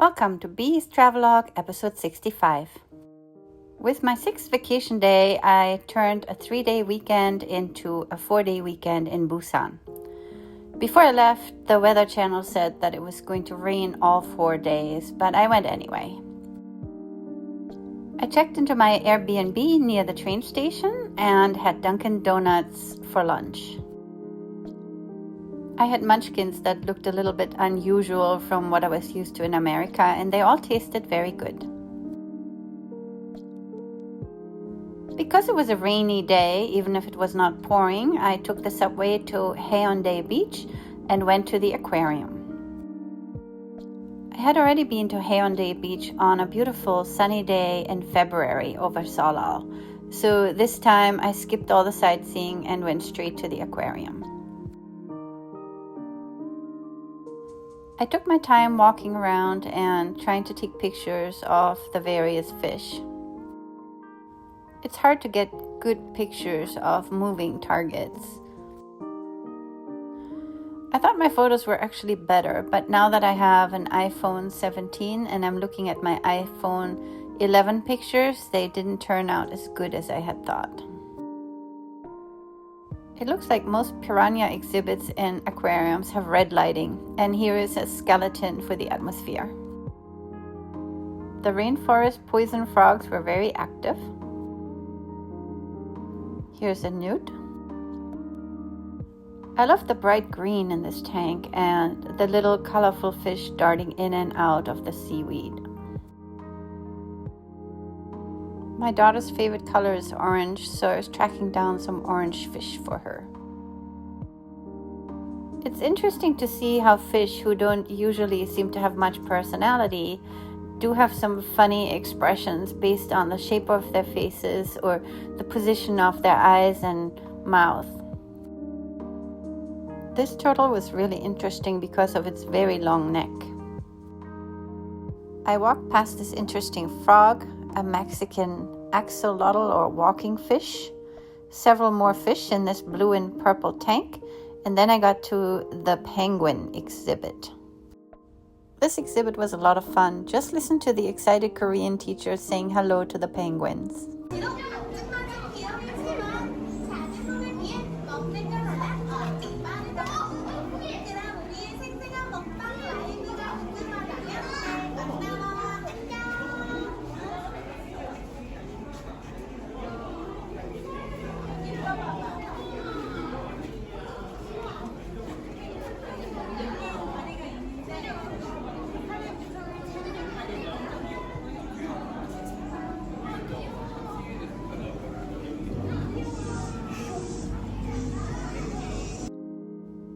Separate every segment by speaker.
Speaker 1: Welcome to Bee's Travelogue, episode 65. With my 6th vacation day, I turned a 3-day weekend into a 4-day weekend in Busan. Before I left, the Weather Channel said that it was going to rain all 4 days, but I went anyway. I checked into my Airbnb near the train station and had Dunkin' Donuts for lunch. I had munchkins that looked a little bit unusual from what I was used to in America, and they all tasted very good. Because it was a rainy day, even if it was not pouring, I took the subway to Haeundae Beach and went to the Aquarium. I had already been to Haeundae Beach on a beautiful sunny day in February over Solal, so this time I skipped all the sightseeing and went straight to the aquarium. I took my time walking around and trying to take pictures of the various fish. It's hard to get good pictures of moving targets. I thought my photos were actually better, but now that I have an iPhone 17 and I'm looking at my iPhone 11 pictures, they didn't turn out as good as I had thought. It looks like most piranha exhibits in aquariums have red lighting, and here is a skeleton for the atmosphere. The rainforest poison frogs were very active. Here's a newt. I love the bright green in this tank and the little colorful fish darting in and out of the seaweed. My daughter's favorite color is orange, so I was tracking down some orange fish for her. It's interesting to see how fish who don't usually seem to have much personality do have some funny expressions based on the shape of their faces or the position of their eyes and mouth. This turtle was really interesting because of its very long neck. I walked past this interesting frog, a Mexican axolotl or walking fish, several more fish in this blue and purple tank, and then I got to the penguin exhibit. This exhibit was a lot of fun. Just listen to the excited Korean teacher saying hello to the penguins.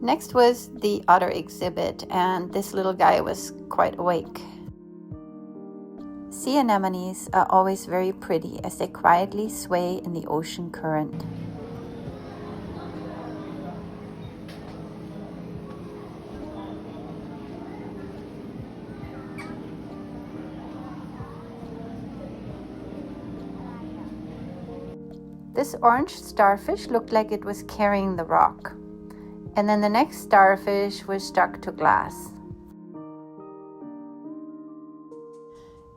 Speaker 1: Next was the otter exhibit, and this little guy was quite awake. Sea anemones are always very pretty as they quietly sway in the ocean current. This orange starfish looked like it was carrying the rock. And then the next starfish was stuck to glass.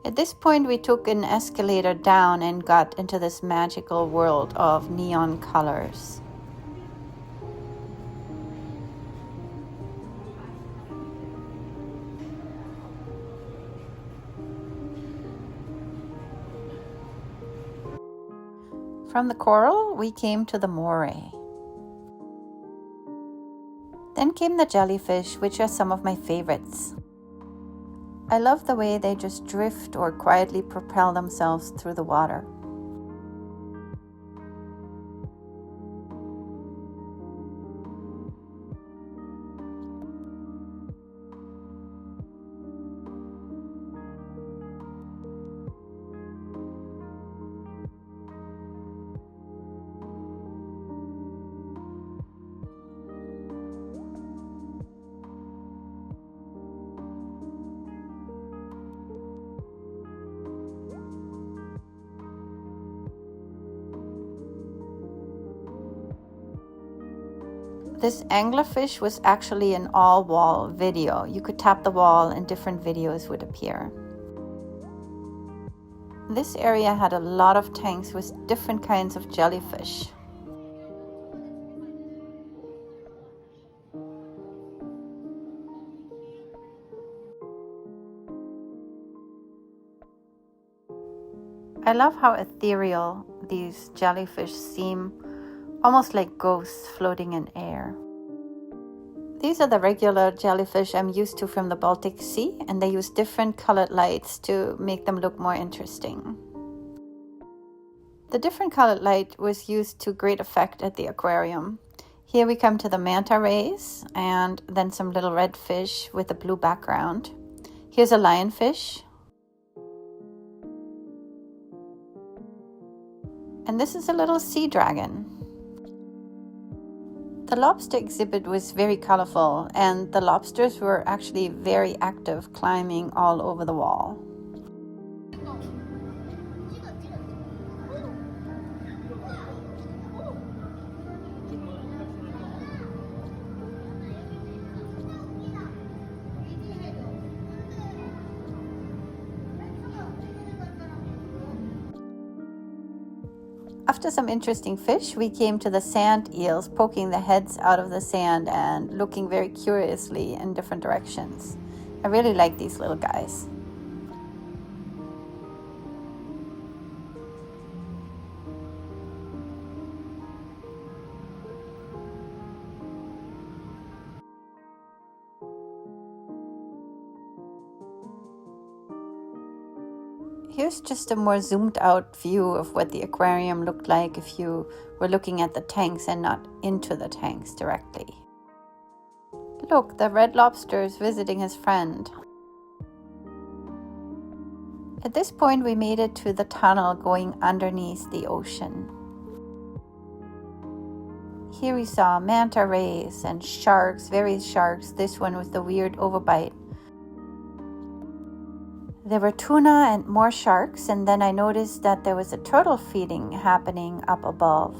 Speaker 1: At this point, we took an escalator down and got into this magical world of neon colors. From the coral, we came to the moray. Then came the jellyfish, which are some of my favorites. I love the way they just drift or quietly propel themselves through the water. This anglerfish was actually an all-wall video. You could tap the wall and different videos would appear. This area had a lot of tanks with different kinds of jellyfish. I love how ethereal these jellyfish seem, almost like ghosts floating in air. These are the regular jellyfish I'm used to from the Baltic Sea, and they use different colored lights to make them look more interesting. The different colored light was used to great effect at the aquarium. Here we come to the manta rays, and then some little red fish with a blue background. Here's a lionfish. And this is a little sea dragon. The lobster exhibit was very colorful, and the lobsters were actually very active, climbing all over the wall. After some interesting fish, we came to the sand eels, poking their heads out of the sand and looking very curiously in different directions. I really like these little guys. Here's just a more zoomed out view of what the aquarium looked like if you were looking at the tanks and not into the tanks directly. Look, the red lobster is visiting his friend. At this point, we made it to the tunnel going underneath the ocean. Here we saw manta rays and sharks, various sharks, this one with the weird overbite. There were tuna and more sharks, and then I noticed that there was a turtle feeding happening up above.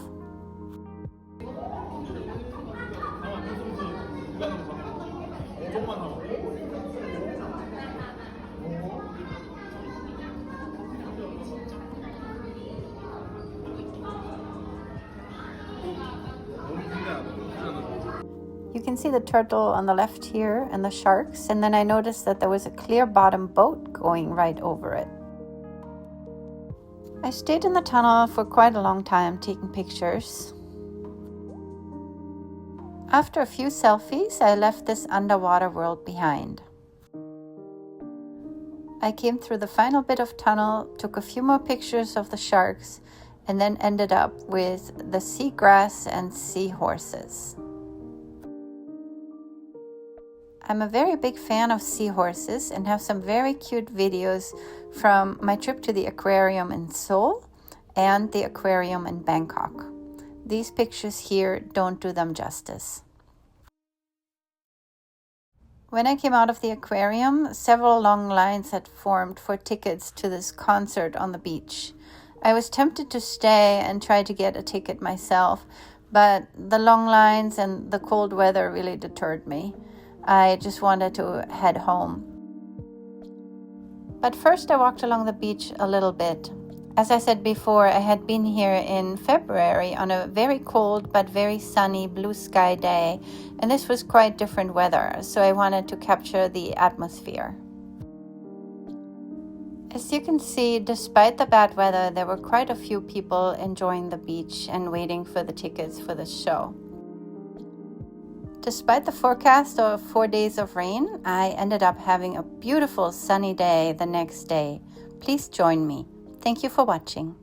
Speaker 1: You can see the turtle on the left here and the sharks, and then I noticed that there was a clear bottom boat going right over it. I stayed in the tunnel for quite a long time taking pictures. After a few selfies, I left this underwater world behind. I came through the final bit of tunnel, took a few more pictures of the sharks, and then ended up with the seagrass and seahorses. I'm a very big fan of seahorses and have some very cute videos from my trip to the aquarium in Seoul and the aquarium in Bangkok. These pictures here don't do them justice. When I came out of the aquarium, several long lines had formed for tickets to this concert on the beach. I was tempted to stay and try to get a ticket myself, but the long lines and the cold weather really deterred me. I just wanted to head home. But first I walked along the beach a little bit. As I said before, I had been here in February on a very cold but very sunny blue sky day, and this was quite different weather, so I wanted to capture the atmosphere. As you can see, despite the bad weather, there were quite a few people enjoying the beach and waiting for the tickets for the show. Despite the forecast of 4 days of rain, I ended up having a beautiful sunny day the next day. Please join me. Thank you for watching.